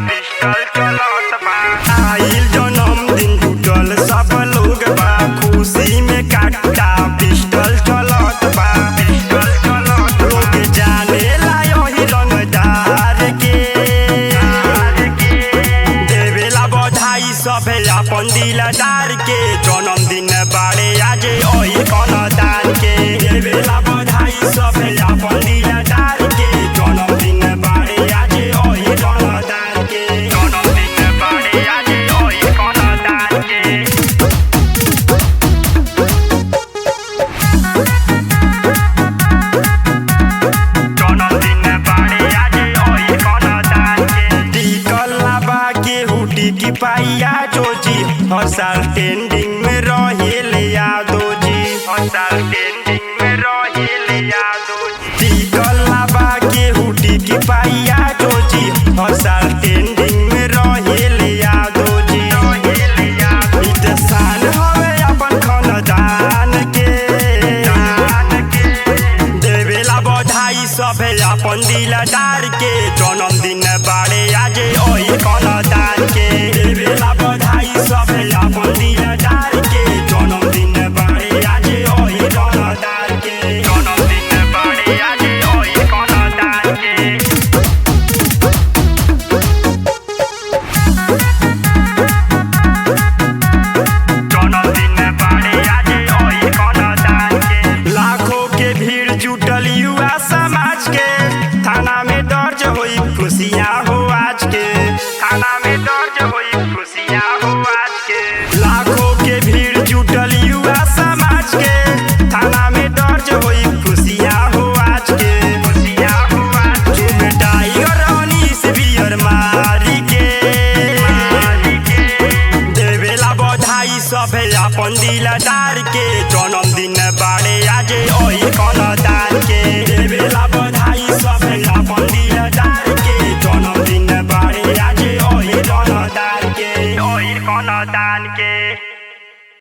Pistol चलत बा। आइल जन्मदिन जुटल सब लोग बा, खुशी में काटा पिस्टल चलत बा। पिस्टल चलत लोग जाने ला यही रंगदार के देवेला बधाई सभे अपन दिलदार के। जन्मदिन बाड़े आज ओही कनदार के, देवेला बधाई सभे अपन दिलदार के। जन्मदिन बाड़े आज ओही कनदार के, जन्मदिन बाड़े आज ओही कनदार के। जन्मदिन बाड़े आज ओही कनदार के। टिकल लाबा के हुडी की पाइया जोजी, हर साल ट्रेंडिंग में रहेले यादो जी, हर साल ट्रेंडिंग में रहेले यादो जी। टिकल लाबा के हुडी की पाइया जोजी, हर साल ट्रेंडिंग में रहेले यादो जी, रहेले यादो। इत्सान हवे अपन खानदान के, देवेला बधाई सभे अपन दिलदार के। जन्मदिन बाड़े आज ओही कनदार के, देवेला बधाई सभे अपन दिलदार के। जन्मदिन बाड़े आज ओही कनदार के, जन्मदिन बाड़े आज ओही कनदार के। जन्मदिन बाड़े आज ओही कनदार के। लाखों के भीड़ जुटल युवा समाज के, थाना में दर्ज हुई खुशियाँ